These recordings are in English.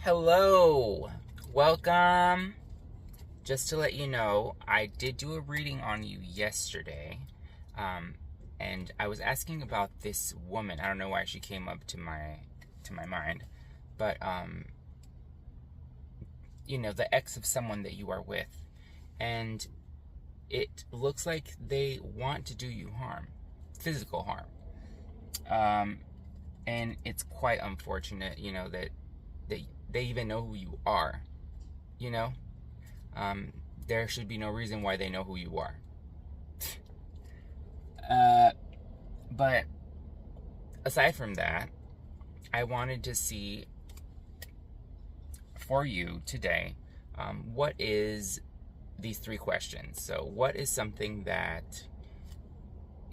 Hello, welcome. Just to let you know, I did do a reading on you yesterday, and I was asking about this woman. I don't know why she came up to my mind, but the ex of someone that you are with, and it looks like they want to do you harm, physical harm, and it's quite unfortunate, that they even know who you are, you know? There should be no reason why they know who you are. But aside from that, I wanted to see for you today, what is these 3 questions. So what is something that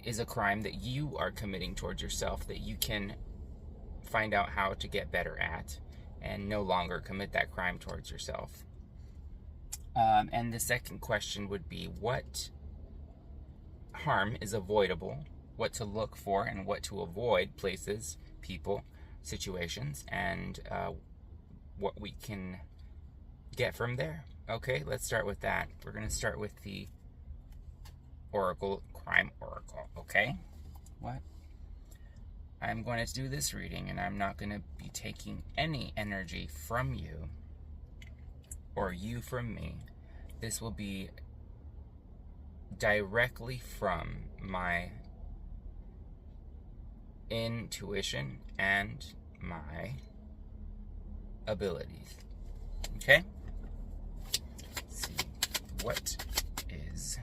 is a crime that you are committing towards yourself that you can find out how to get better at and no longer commit that crime towards yourself? And the second question would be, what harm is avoidable, what to look for and what to avoid, places, people, situations, and what we can get from there. Okay, let's start with that. We're going to start with the Oracle, Crime Oracle, okay? What? I'm going to do this reading, and I'm not going to be taking any energy from you or you from me. This will be directly from my intuition and my abilities. Okay? Let's see. What is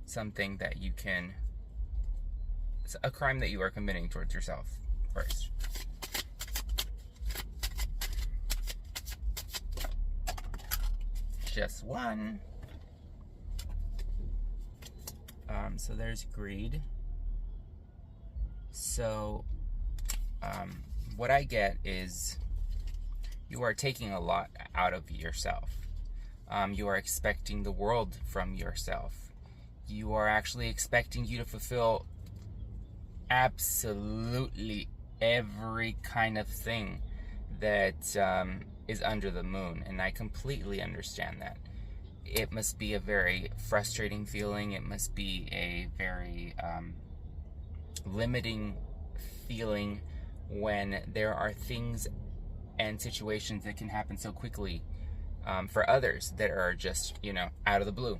something that you can... It's a crime that you are committing towards yourself first. Just one. So there's greed. So what I get is you are taking a lot out of yourself. You are expecting the world from yourself. You are actually expecting you to fulfill absolutely every kind of thing that is under the moon, and I completely understand that. It must be a very frustrating feeling. It must be a very limiting feeling when there are things and situations that can happen so quickly for others that are just, out of the blue,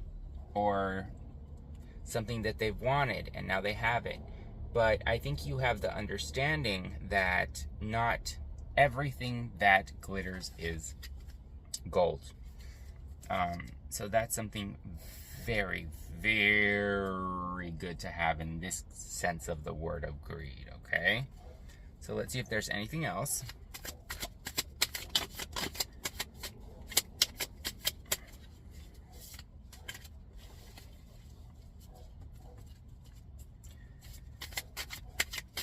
or something that they've wanted and now they have it. But I think you have the understanding that not everything that glitters is gold. So that's something very, very good to have in this sense of the word of greed, okay? So let's see if there's anything else.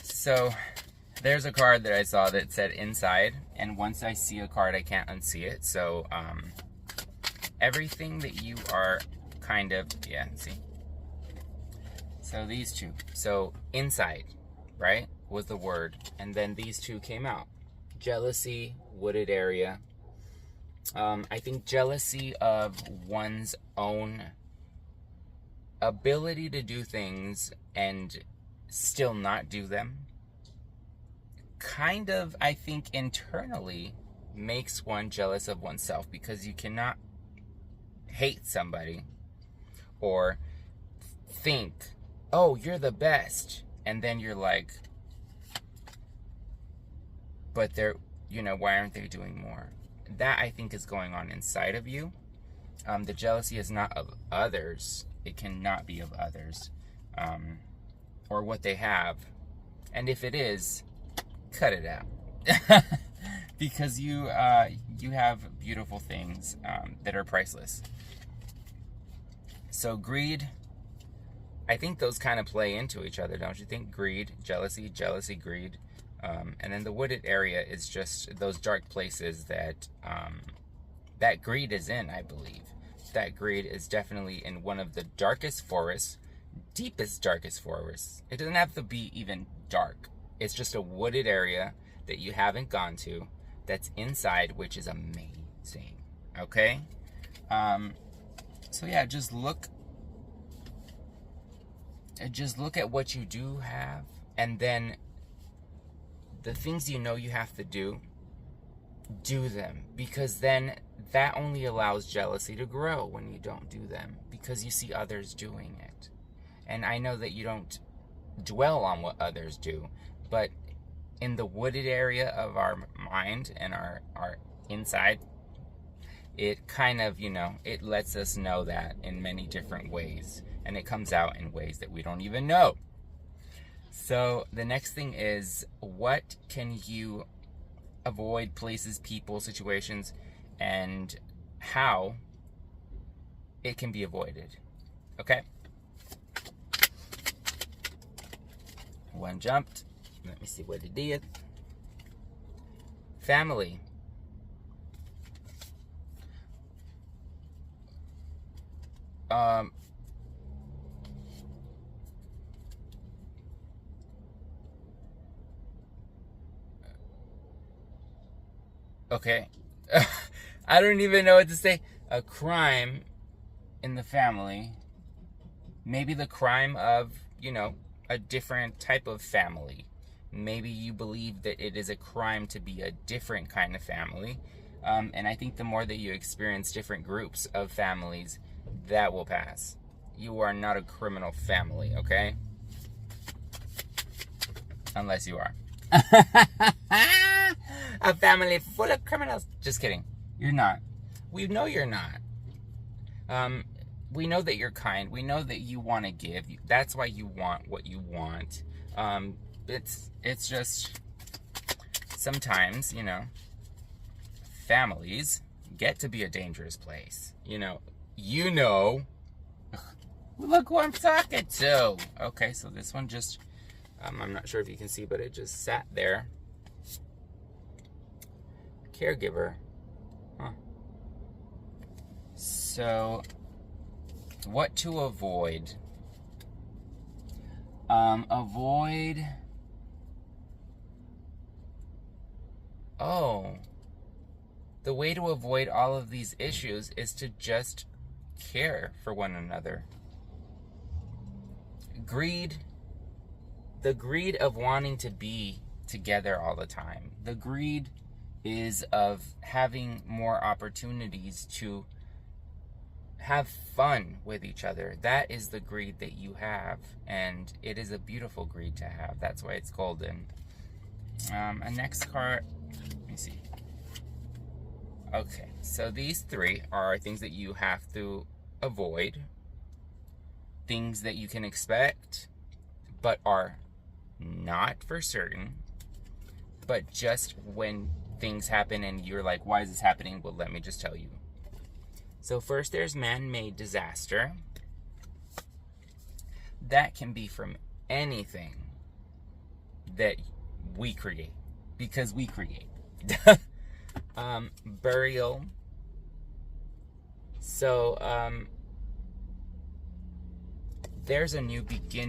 So there's a card that I saw that said inside, and once I see a card, I can't unsee it. So everything that you are kind of, see. So these two. So inside, right, was the word, and then these two came out. Jealousy, wooded area. I think jealousy of one's own ability to do things and still not do them. Kind of, I think, internally makes one jealous of oneself, because you cannot hate somebody or think, oh, you're the best, and then you're like, but they're, why aren't they doing more? That, I think, is going on inside of you. The jealousy is not of others. It cannot be of others, or what they have. And if it is, cut it out. Because you have beautiful things that are priceless. So greed, I think those kind of play into each other, don't you think? Greed, jealousy, greed. And then the wooded area is just those dark places that that greed is in, I believe. That greed is definitely in one of the darkest forests, deepest, darkest forests. It doesn't have to be even dark. It's just a wooded area that you haven't gone to that's inside, which is amazing. Okay? So yeah, just look at what you do have, and then the things you know you have to do them, because then that only allows jealousy to grow when you don't do them, because you see others doing it. And I know that you don't dwell on what others do, but in the wooded area of our mind and our inside, it kind of, it lets us know that in many different ways, and it comes out in ways that we don't even know. So the next thing is, what can you avoid? Places, people, situations, and how it can be avoided. Okay? One jumped. Let me see what it did. Family. Okay. I don't even know what to say. A crime in the family. Maybe the crime of, a different type of family. Maybe you believe that it is a crime to be a different kind of family. And I think the more that you experience different groups of families, that will pass. You are not a criminal family, okay? Unless you are. A family full of criminals. Just kidding. You're not. We know you're not. We know that you're kind. We know that you want to give. That's why you want what you want. It's just sometimes, families get to be a dangerous place. Look who I'm talking to. Okay, so this one just, I'm not sure if you can see, but it just sat there. Caregiver. Huh. So, what to avoid? The way to avoid all of these issues is to just care for one another. The greed of wanting to be together all the time. The greed is of having more opportunities to have fun with each other. That is the greed that you have, and it is a beautiful greed to have. That's why it's golden. A next card, let me see. Okay, so these three are things that you have to avoid, things that you can expect, but are not for certain, but just when things happen and you're like, why is this happening? Well, let me just tell you. So first, there's man-made disaster. That can be from anything that we create, because we create. Burial. So, there's a new beginning.